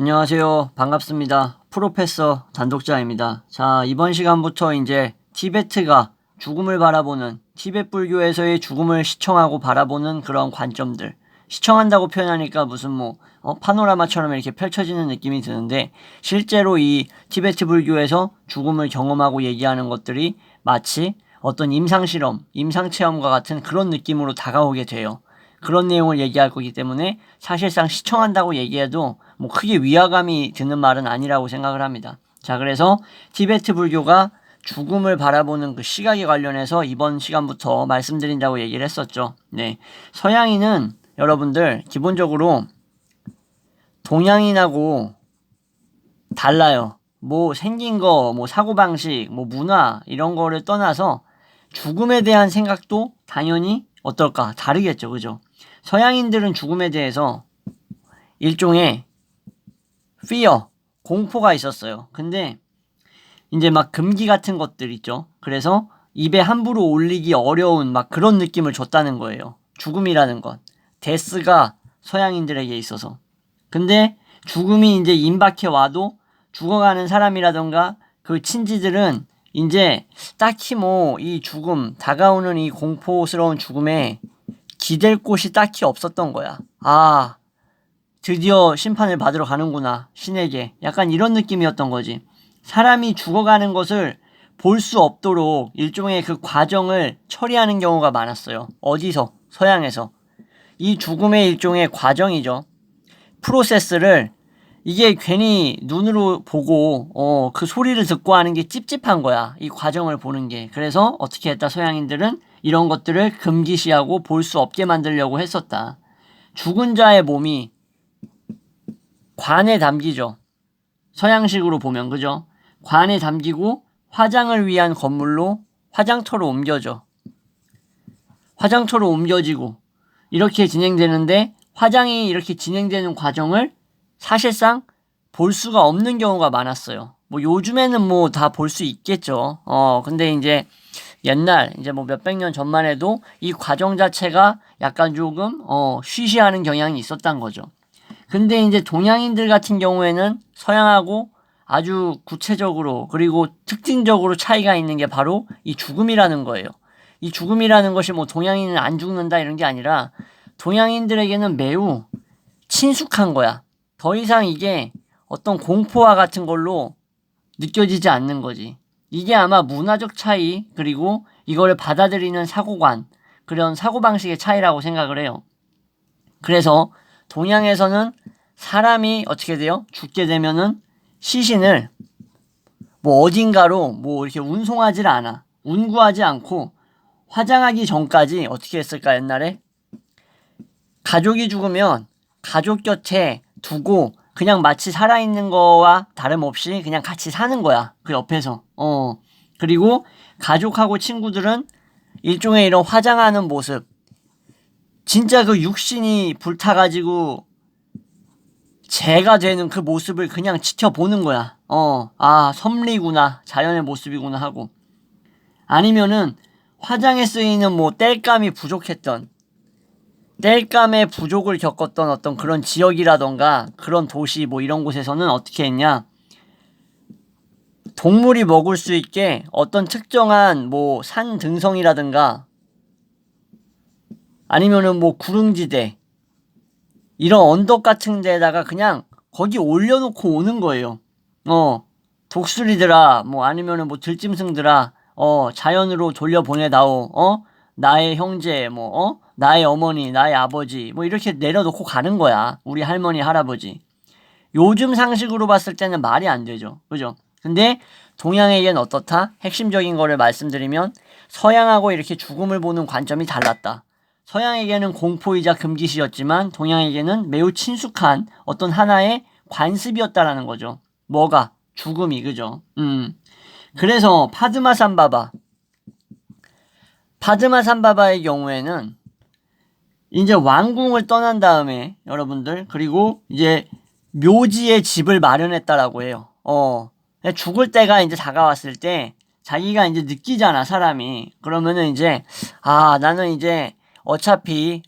안녕하세요. 반갑습니다. 프로페서 단독자입니다. 자, 이번 시간부터 이제 티베트가 죽음을 바라보는, 티베트 불교에서의 죽음을 시청하고 바라보는 그런 관점들. 시청한다고 표현하니까 무슨 파노라마처럼 이렇게 펼쳐지는 느낌이 드는데, 실제로 이 티베트 불교에서 죽음을 경험하고 얘기하는 것들이 마치 어떤 임상실험, 임상체험과 같은 그런 느낌으로 다가오게 돼요. 그런 내용을 얘기할 거기 때문에 사실상 시청한다고 얘기해도 크게 위화감이 드는 말은 아니라고 생각을 합니다. 자, 그래서 티베트 불교가 죽음을 바라보는 그 시각에 관련해서 이번 시간부터 말씀드린다고 얘기를 했었죠. 네. 서양인은 여러분들 기본적으로 동양인하고 달라요. 생긴 거, 사고방식, 문화, 이런 거를 떠나서 죽음에 대한 생각도 당연히 어떨까? 다르겠죠. 그죠? 서양인들은 죽음에 대해서 일종의 fear, 공포가 있었어요. 근데 이제 금기 같은 것들 있죠. 그래서 입에 함부로 올리기 어려운 그런 느낌을 줬다는 거예요. 죽음이라는 것. 데스가 서양인들에게 있어서. 근데 죽음이 이제 임박해 와도 죽어가는 사람이라던가 그 친지들은 이제 딱히 이 죽음, 다가오는 이 공포스러운 죽음에 기댈 곳이 딱히 없었던 거야. 아, 드디어 심판을 받으러 가는구나. 신에게. 약간 이런 느낌이었던 거지. 사람이 죽어가는 것을 볼 수 없도록 일종의 그 과정을 처리하는 경우가 많았어요. 어디서? 서양에서. 이 죽음의 일종의 과정이죠. 프로세스를 이게 괜히 눈으로 보고 그 소리를 듣고 하는 게 찝찝한 거야. 이 과정을 보는 게. 그래서 어떻게 했다? 서양인들은 이런 것들을 금기시하고 볼 수 없게 만들려고 했었다. 죽은 자의 몸이 관에 담기죠. 서양식으로 보면 그죠? 관에 담기고 화장을 위한 건물로 화장터로 옮겨져. 화장터로 옮겨지고 이렇게 진행되는데 화장이 이렇게 진행되는 과정을 사실상 볼 수가 없는 경우가 많았어요. 요즘에는 다 볼 수 있겠죠. 근데 이제 옛날 이제 몇백 년 전만 해도 이 과정 자체가 약간 조금 쉬쉬하는 경향이 있었단 거죠. 근데 이제 동양인들 같은 경우에는 서양하고 아주 구체적으로 그리고 특징적으로 차이가 있는 게 바로 이 죽음이라는 거예요. 이 죽음이라는 것이 동양인은 안 죽는다 이런 게 아니라 동양인들에게는 매우 친숙한 거야. 더 이상 이게 어떤 공포와 같은 걸로 느껴지지 않는 거지. 이게 아마 문화적 차이 그리고 이거를 받아들이는 사고관 그런 사고방식의 차이라고 생각을 해요. 그래서 동양에서는 사람이 어떻게 돼요? 죽게 되면은 시신을 어딘가로 이렇게 운송하지 않아. 운구하지 않고 화장하기 전까지 어떻게 했을까 옛날에? 가족이 죽으면 가족 곁에 두고 그냥 마치 살아있는 거와 다름없이 그냥 같이 사는 거야. 그 옆에서. 그리고 가족하고 친구들은 일종의 이런 화장하는 모습. 진짜 그 육신이 불타가지고 재가 되는 그 모습을 그냥 지켜보는 거야. 섭리구나. 자연의 모습이구나 하고. 아니면은 화장에 쓰이는 땔감이 부족했던 땔감의 부족을 겪었던 어떤 그런 지역이라던가 그런 도시 이런 곳에서는 어떻게 했냐? 동물이 먹을 수 있게 어떤 특정한 산 등성이라든가 아니면은 구릉지대 이런 언덕 같은 데다가 그냥 거기 올려놓고 오는 거예요. 독수리들아 아니면은 들짐승들아 자연으로 돌려보내다오. 나의 형제 나의 어머니 나의 아버지 이렇게 내려놓고 가는 거야. 우리 할머니 할아버지. 요즘 상식으로 봤을 때는 말이 안 되죠. 그죠? 근데 동양에겐 어떻다? 핵심적인 거를 말씀드리면 서양하고 이렇게 죽음을 보는 관점이 달랐다. 서양에게는 공포이자 금기시였지만 동양에게는 매우 친숙한 어떤 하나의 관습이었다라는 거죠. 뭐가? 죽음이. 그죠? 그래서 파드마산바바의 경우에는 이제 왕궁을 떠난 다음에 여러분들 그리고 이제 묘지에 집을 마련했다라고 해요. 죽을 때가 이제 다가왔을 때 자기가 이제 느끼잖아 사람이. 그러면은 이제 나는 이제 어차피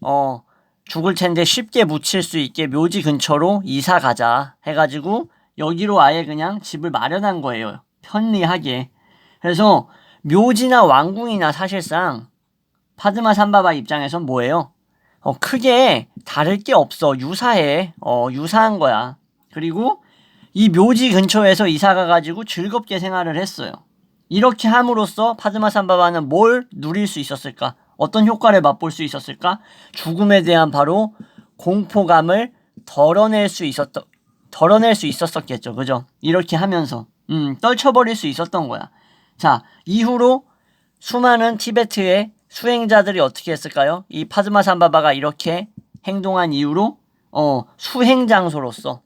죽을 텐데 쉽게 묻힐 수 있게 묘지 근처로 이사 가자 해가지고 여기로 아예 그냥 집을 마련한 거예요. 편리하게. 그래서 묘지나 왕궁이나 사실상 파드마 삼바바 입장에선 뭐예요? 크게 다를 게 없어. 유사해. 유사한 거야. 그리고 이 묘지 근처에서 이사 가가지고 즐겁게 생활을 했어요. 이렇게 함으로써 파드마 삼바바는 뭘 누릴 수 있었을까? 어떤 효과를 맛볼 수 있었을까? 죽음에 대한 바로 공포감을 덜어낼 수 있었겠죠. 그죠? 이렇게 하면서 떨쳐버릴 수 있었던 거야. 자, 이후로 수많은 티베트의 수행자들이 어떻게 했을까요? 이 파드마 삼바바가 이렇게 행동한 이후로 수행 장소로서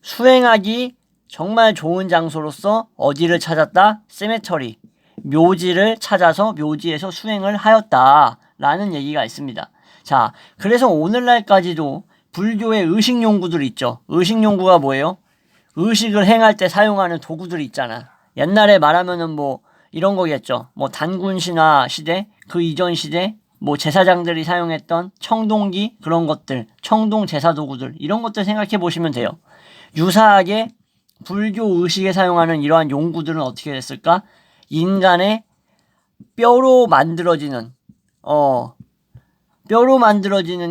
수행하기 정말 좋은 장소로서 어디를 찾았다? 세메터리, 묘지를 찾아서 묘지에서 수행을 하였다라는 얘기가 있습니다. 자, 그래서 오늘날까지도 불교의 의식용구들 있죠. 의식용구가 뭐예요? 의식을 행할 때 사용하는 도구들이 있잖아. 옛날에 말하면은 뭐 이런 거겠죠. 뭐 단군신화 시대, 그 이전 시대, 뭐 제사장들이 사용했던 청동기 그런 것들, 청동 제사 도구들 이런 것들 생각해 보시면 돼요. 유사하게 불교 의식에 사용하는 이러한 용구들은 어떻게 됐을까? 인간의 뼈로 만들어지는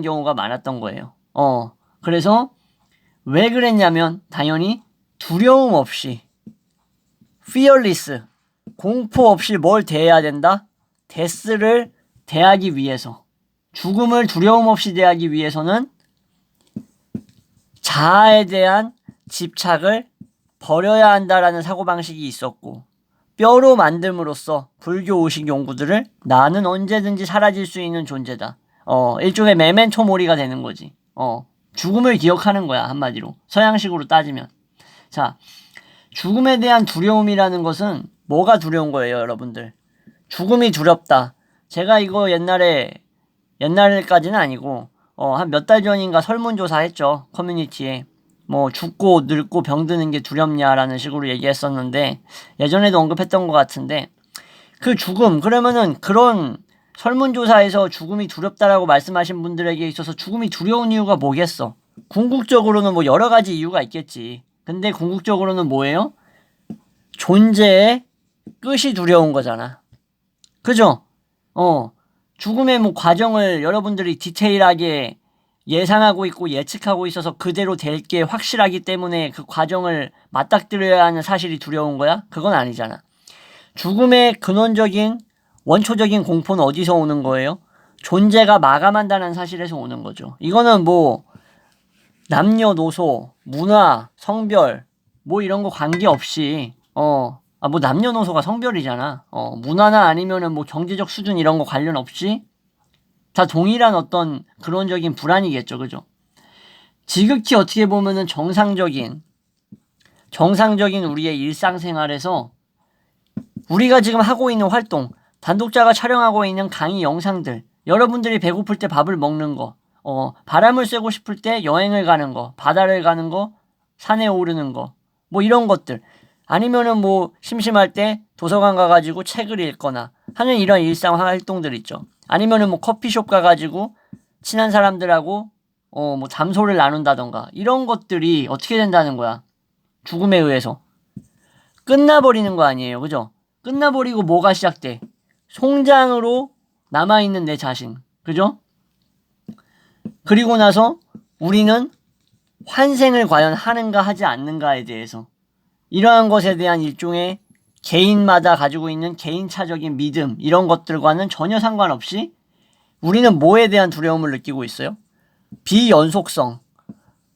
경우가 많았던 거예요. 그래서 왜 그랬냐면 당연히 두려움 없이 fearless 공포 없이 뭘 대해야 된다? 데스를 대하기 위해서 죽음을 두려움 없이 대하기 위해서는 자아에 대한 집착을 버려야 한다라는 사고방식이 있었고 뼈로 만듦으로써 불교 의식 용구들을 나는 언제든지 사라질 수 있는 존재다. 일종의 메멘토 모리가 되는 거지. 죽음을 기억하는 거야 한마디로. 서양식으로 따지면. 자, 죽음에 대한 두려움이라는 것은 뭐가 두려운 거예요 여러분들? 죽음이 두렵다. 제가 이거 옛날까지는 아니고 한 몇 달 전인가 설문조사 했죠. 커뮤니티에. 뭐 죽고 늙고 병드는 게 두렵냐라는 식으로 얘기했었는데 예전에도 언급했던 것 같은데 그 죽음 그러면은 그런 설문조사에서 죽음이 두렵다라고 말씀하신 분들에게 있어서 죽음이 두려운 이유가 뭐겠어? 궁극적으로는 뭐 여러 가지 이유가 있겠지. 근데 궁극적으로는 뭐예요? 존재의 끝이 두려운 거잖아. 그죠? 죽음의 뭐 과정을 여러분들이 디테일하게 예상하고 있고 예측하고 있어서 그대로 될 게 확실하기 때문에 그 과정을 맞닥뜨려야 하는 사실이 두려운 거야? 그건 아니잖아. 죽음의 근원적인 원초적인 공포는 어디서 오는 거예요? 존재가 마감한다는 사실에서 오는 거죠. 이거는 뭐 남녀노소, 문화, 성별 뭐 이런 거 관계없이 뭐 남녀노소가 성별이잖아. 문화나 아니면은 뭐 경제적 수준 이런 거 관련 없이 다 동일한 어떤 근원적인 불안이겠죠. 그죠? 지극히 어떻게 보면은 정상적인 우리의 일상생활에서 우리가 지금 하고 있는 활동, 단독자가 촬영하고 있는 강의 영상들, 여러분들이 배고플 때 밥을 먹는 거, 바람을 쐬고 싶을 때 여행을 가는 거, 바다를 가는 거, 산에 오르는 거, 뭐 이런 것들. 아니면은 뭐 심심할 때 도서관 가가지고 책을 읽거나 하는 이런 일상 활동들 있죠. 아니면은 뭐 커피숍 가가지고 친한 사람들하고 뭐 담소를 나눈다던가 이런 것들이 어떻게 된다는 거야. 죽음에 의해서 끝나버리는 거 아니에요. 그죠? 끝나버리고 뭐가 시작돼? 송장으로 남아있는 내 자신. 그죠? 그리고 나서 우리는 환생을 과연 하는가 하지 않는가에 대해서 이러한 것에 대한 일종의 개인마다 가지고 있는 개인차적인 믿음 이런 것들과는 전혀 상관없이 우리는 뭐에 대한 두려움을 느끼고 있어요? 비연속성,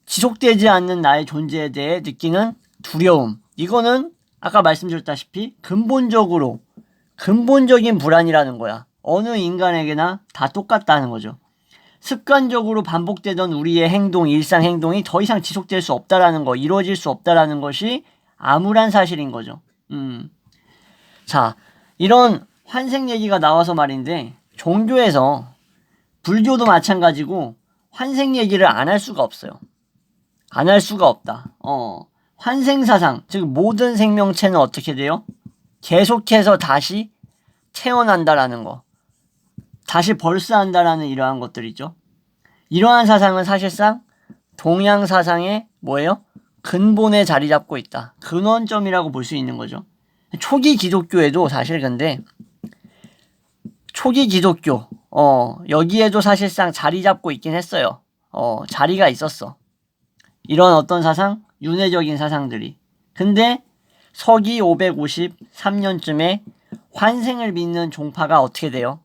지속되지 않는 나의 존재에 대해 느끼는 두려움. 이거는 아까 말씀드렸다시피 근본적인 불안이라는 거야. 어느 인간에게나 다 똑같다는 거죠. 습관적으로 반복되던 우리의 행동, 일상 행동이 더 이상 지속될 수 없다라는 거, 이루어질 수 없다라는 것이 암울한 사실인 거죠. 자, 이런 환생 얘기가 나와서 말인데 종교에서 불교도 마찬가지고 환생 얘기를 안 할 수가 없어요. 안 할 수가 없다. 환생사상, 즉 모든 생명체는 어떻게 돼요? 계속해서 다시 태어난다라는 거. 다시 벌스한다라는 이러한 것들이죠. 이러한 사상은 사실상 동양 사상의 뭐예요? 근본에 자리 잡고 있다. 근원점이라고 볼 수 있는 거죠. 초기 기독교에도 사실 근데 초기 기독교 여기에도 사실상 자리 잡고 있긴 했어요. 자리가 있었어. 이런 어떤 사상? 윤회적인 사상들이. 근데 서기 553년쯤에 환생을 믿는 종파가 어떻게 돼요?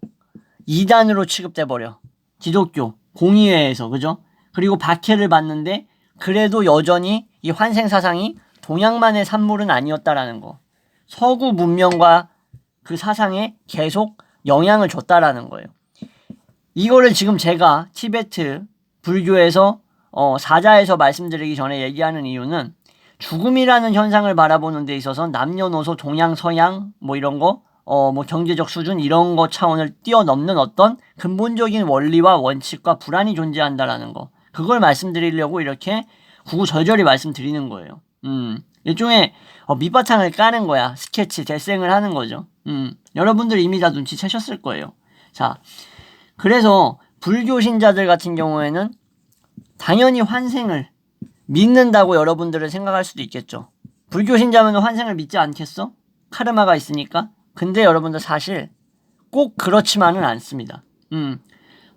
이단으로 취급돼 버려. 기독교 공의회에서, 그죠? 그리고 박해를 받는데 그래도 여전히 이 환생 사상이 동양만의 산물은 아니었다라는 거. 서구 문명과 그 사상에 계속 영향을 줬다라는 거예요. 이거를 지금 제가 티베트 불교에서 사자에서 말씀드리기 전에 얘기하는 이유는 죽음이라는 현상을 바라보는 데 있어서 남녀노소 동양 서양 뭐 이런 거 뭐 경제적 수준 이런 거 차원을 뛰어넘는 어떤 근본적인 원리와 원칙과 불안이 존재한다라는 거. 그걸 말씀드리려고 이렇게 구구절절히 말씀드리는 거예요. 일종의 밑바탕을 까는 거야. 스케치, 대생을 하는 거죠. 여러분들 이미 다 눈치채셨을 거예요. 자, 그래서 불교 신자들 같은 경우에는 당연히 환생을 믿는다고 여러분들은 생각할 수도 있겠죠. 불교 신자면 환생을 믿지 않겠어? 카르마가 있으니까. 근데 여러분들 사실 꼭 그렇지만은 않습니다.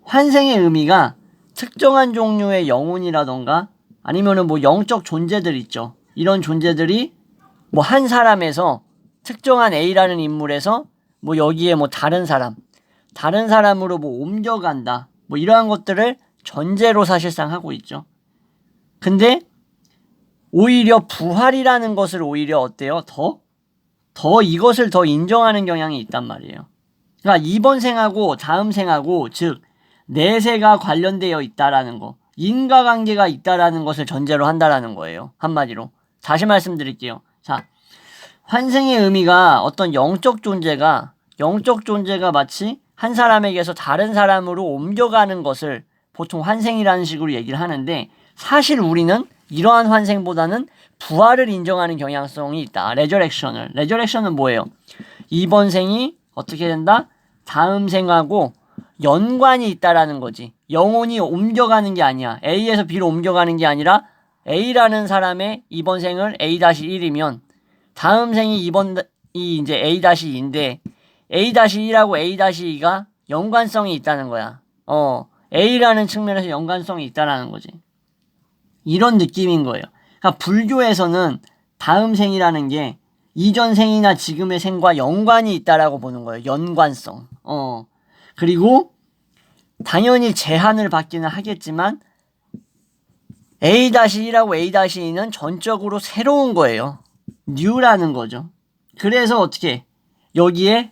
환생의 의미가 특정한 종류의 영혼이라던가 아니면은 뭐 영적 존재들 있죠. 이런 존재들이 뭐 한 사람에서 특정한 A라는 인물에서 뭐 여기에 뭐 다른 사람으로 뭐 옮겨간다. 뭐 이러한 것들을 전제로 사실상 하고 있죠. 근데 오히려 부활이라는 것을 오히려 어때요? 더 이것을 더 인정하는 경향이 있단 말이에요. 그러니까 이번 생하고 다음 생하고 즉 내세가 관련되어 있다라는 거, 인과관계가 있다라는 것을 전제로 한다라는 거예요. 한마디로. 다시 말씀드릴게요. 자, 환생의 의미가 어떤 영적 존재가 마치 한 사람에게서 다른 사람으로 옮겨가는 것을 보통 환생이라는 식으로 얘기를 하는데 사실 우리는 이러한 환생보다는 부활을 인정하는 경향성이 있다. 레저렉션은 뭐예요? 이번 생이 어떻게 된다? 다음 생하고 연관이 있다라는 거지. 영혼이 옮겨가는 게 아니야. A에서 B로 옮겨가는 게 아니라 A라는 사람의 이번 생을 A-1이면 다음 생이 이제 A-2인데 A-1하고 A-2가 연관성이 있다는 거야. A라는 측면에서 연관성이 있다라는 거지. 이런 느낌인 거예요. 그러니까 불교에서는 다음 생이라는 게 이전 생이나 지금의 생과 연관이 있다라고 보는 거예요. 연관성. 그리고 당연히 제한을 받기는 하겠지만 A-1하고 A-2는 전적으로 새로운 거예요. 뉴라는 거죠. 그래서 어떻게 여기에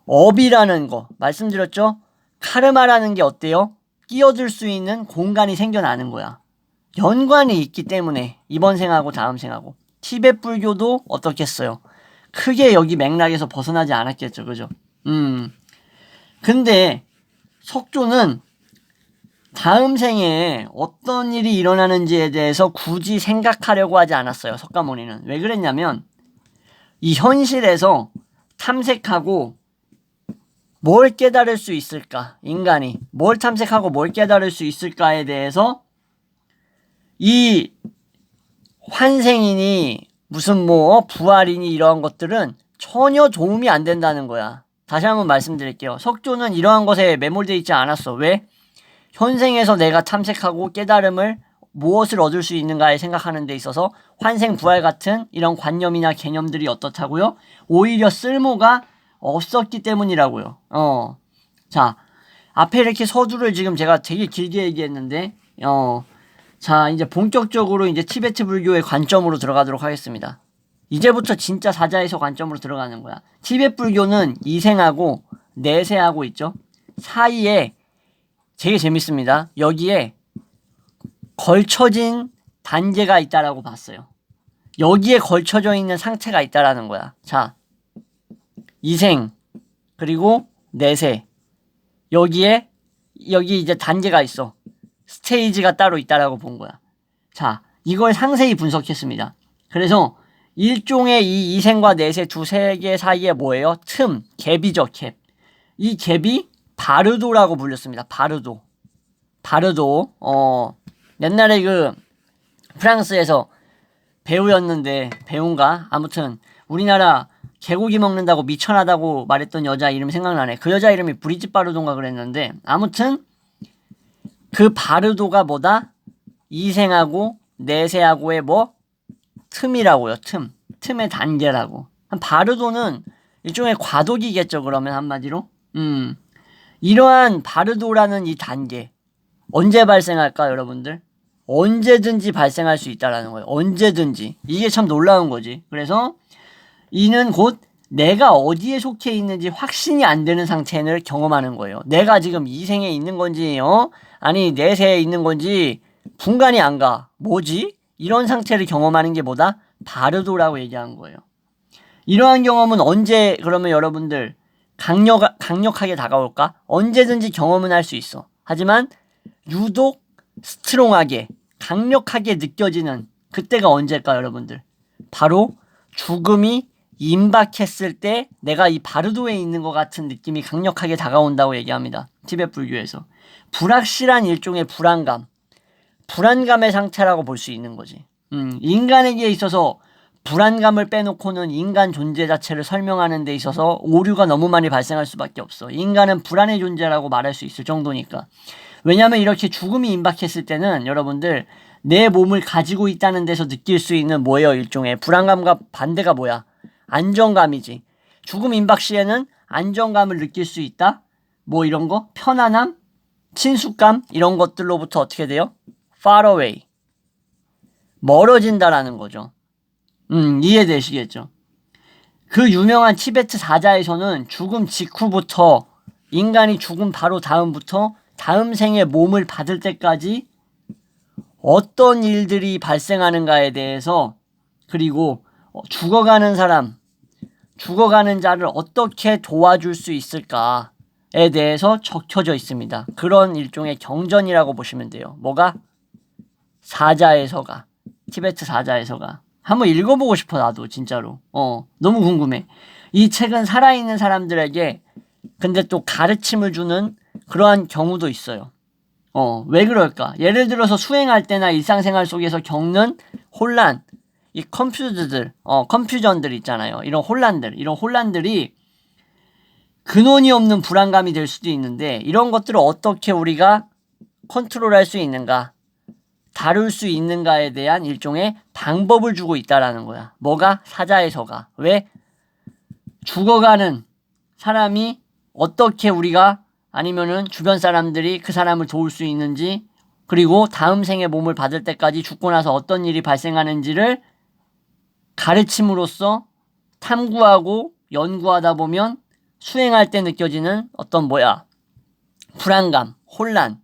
업이라는 거 말씀드렸죠? 카르마라는 게 어때요? 끼어들 수 있는 공간이 생겨나는 거야. 연관이 있기 때문에 이번 생하고 다음 생하고. 티베트 불교도 어떻겠어요? 크게 여기 맥락에서 벗어나지 않았겠죠. 그죠? 근데 석조는 다음 생에 어떤 일이 일어나는지에 대해서 굳이 생각하려고 하지 않았어요. 석가모니는. 왜 그랬냐면 이 현실에서 탐색하고 뭘 깨달을 수 있을까? 인간이 뭘 탐색하고 뭘 깨달을 수 있을까에 대해서 이 환생이니 무슨 뭐 부활이니 이러한 것들은 전혀 도움이 안 된다는 거야. 다시 한번 말씀드릴게요. 석조는 이러한 것에 매몰되어 있지 않았어. 왜? 현생에서 내가 탐색하고 깨달음을 무엇을 얻을 수 있는가에 생각하는 데 있어서 환생 부활 같은 이런 관념이나 개념들이 어떻다고요? 오히려 쓸모가 없었기 때문이라고요. 자, 앞에 이렇게 서두를 지금 제가 되게 길게 얘기했는데 자, 이제 본격적으로 이제 티베트 불교의 관점으로 들어가도록 하겠습니다. 이제부터 진짜 사자에서 관점으로 들어가는 거야. 티베트 불교는 이생하고 내세하고 있죠. 사이에 되게 재밌습니다. 여기에 걸쳐진 단계가 있다라고 봤어요. 여기에 걸쳐져 있는 상태가 있다라는 거야. 자, 이생 그리고 내세 여기 이제 단계가 있어. 스테이지가 따로 있다라고 본 거야. 자, 이걸 상세히 분석했습니다. 그래서 일종의 이 이생과 내세 두 세계 사이에 뭐예요? 갭이죠, 갭. 이 갭이 바르도라고 불렸습니다. 바르도. 바르도 옛날에 그 프랑스에서 배우였는데 배우인가? 아무튼 우리나라 개고기 먹는다고 미천하다고 말했던 여자 이름 생각나네. 그 여자 이름이 브리짓 바르도인가 그랬는데 아무튼 그 바르도가 뭐다? 이생하고 내세하고의 뭐? 틈이라고요. 틈의 단계라고. 바르도는 일종의 과도기겠죠. 그러면 한마디로. 이러한 바르도라는 이 단계 언제 발생할까 여러분들? 언제든지 발생할 수 있다라는 거예요. 언제든지. 이게 참 놀라운 거지. 그래서 이는 곧 내가 어디에 속해 있는지 확신이 안 되는 상태를 경험하는 거예요. 내가 지금 이생에 있는 건지 아니 내세에 있는 건지 분간이 안 가. 뭐지? 이런 상태를 경험하는 게 뭐다? 바르도라고 얘기한 거예요. 이러한 경험은 언제 그러면 여러분들 강력하게 다가올까? 언제든지 경험은 할 수 있어. 하지만 유독 스트롱하게 강력하게 느껴지는 그때가 언제일까 여러분들? 바로 죽음이 임박했을 때 내가 이 바르도에 있는 것 같은 느낌이 강력하게 다가온다고 얘기합니다. 티베트 불교에서. 불확실한 일종의 불안감의 상태라고 볼 수 있는 거지. 인간에게 있어서 불안감을 빼놓고는 인간 존재 자체를 설명하는 데 있어서 오류가 너무 많이 발생할 수밖에 없어. 인간은 불안의 존재라고 말할 수 있을 정도니까. 왜냐하면 이렇게 죽음이 임박했을 때는 여러분들 내 몸을 가지고 있다는 데서 느낄 수 있는 뭐예요? 일종의 불안감과 반대가 뭐야? 안정감이지. 죽음 임박 시에는 안정감을 느낄 수 있다? 뭐 이런 거? 편안함? 친숙감? 이런 것들로부터 어떻게 돼요? far away. 멀어진다라는 거죠. 이해되시겠죠? 그 유명한 티베트 사자에서는 죽음 직후부터 인간이 죽음 바로 다음부터 다음 생에 몸을 받을 때까지 어떤 일들이 발생하는가에 대해서 그리고 죽어가는 사람, 죽어가는 자를 어떻게 도와줄 수 있을까에 대해서 적혀져 있습니다. 그런 일종의 경전이라고 보시면 돼요. 뭐가? 사자에서가. 티베트 사자에서가. 한번 읽어보고 싶어 나도 진짜로. 너무 궁금해. 이 책은 살아있는 사람들에게 근데 또 가르침을 주는 그러한 경우도 있어요. 왜 그럴까? 예를 들어서 수행할 때나 일상생활 속에서 겪는 혼란, 이 컨퓨전들 있잖아요. 이런 혼란들이 근원이 없는 불안감이 될 수도 있는데 이런 것들을 어떻게 우리가 컨트롤할 수 있는가? 다룰 수 있는가에 대한 일종의 방법을 주고 있다라는 거야. 뭐가? 사자에서가. 왜? 죽어가는 사람이 어떻게 우리가 아니면은 주변 사람들이 그 사람을 도울 수 있는지 그리고 다음 생에 몸을 받을 때까지 죽고 나서 어떤 일이 발생하는지를 가르침으로써 탐구하고 연구하다 보면 수행할 때 느껴지는 어떤 불안감, 혼란,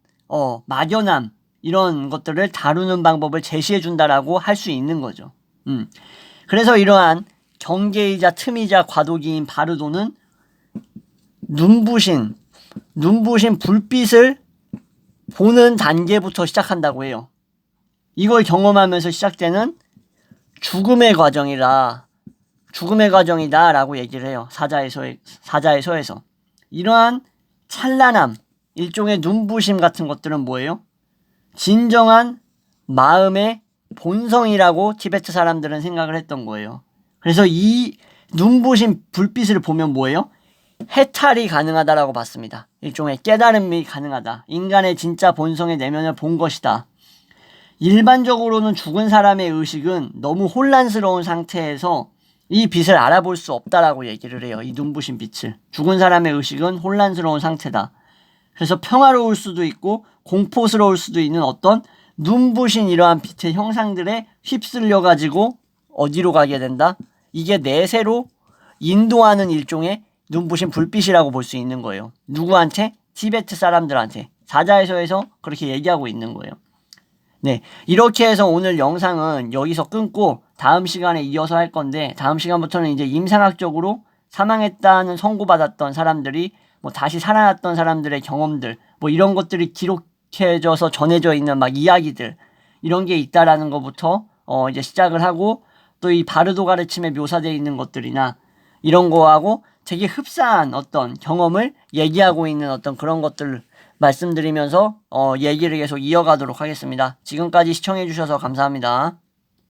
막연함 이런 것들을 다루는 방법을 제시해 준다라고 할 수 있는 거죠. 그래서 이러한 경계이자 틈이자 과도기인 바르도는 눈부신 불빛을 보는 단계부터 시작한다고 해요. 이걸 경험하면서 시작되는 죽음의 과정이다라고 얘기를 해요. 사자에서에서. 이러한 찬란함, 일종의 눈부심 같은 것들은 뭐예요? 진정한 마음의 본성이라고 티베트 사람들은 생각을 했던 거예요. 그래서 이 눈부신 불빛을 보면 뭐예요? 해탈이 가능하다라고 봤습니다. 일종의 깨달음이 가능하다. 인간의 진짜 본성의 내면을 본 것이다. 일반적으로는 죽은 사람의 의식은 너무 혼란스러운 상태에서 이 빛을 알아볼 수 없다라고 얘기를 해요. 이 눈부신 빛을. 죽은 사람의 의식은 혼란스러운 상태다. 그래서 평화로울 수도 있고 공포스러울 수도 있는 어떤 눈부신 이러한 빛의 형상들에 휩쓸려 가지고 어디로 가게 된다? 이게 내세로 인도하는 일종의 눈부신 불빛이라고 볼 수 있는 거예요. 누구한테? 티베트 사람들한테. 사자에서에서 그렇게 얘기하고 있는 거예요. 네, 이렇게 해서 오늘 영상은 여기서 끊고 다음 시간에 이어서 할 건데 다음 시간부터는 이제 임상학적으로 사망했다는 선고받았던 사람들이 뭐 다시 살아났던 사람들의 경험들 뭐 이런 것들이 기록해져서 전해져 있는 막 이야기들 이런 게 있다라는 것부터 이제 시작을 하고 또 이 바르도 가르침에 묘사되어 있는 것들이나 이런 거하고 되게 흡사한 어떤 경험을 얘기하고 있는 어떤 그런 것들을 말씀드리면서 얘기를 계속 이어가도록 하겠습니다. 지금까지 시청해주셔서 감사합니다.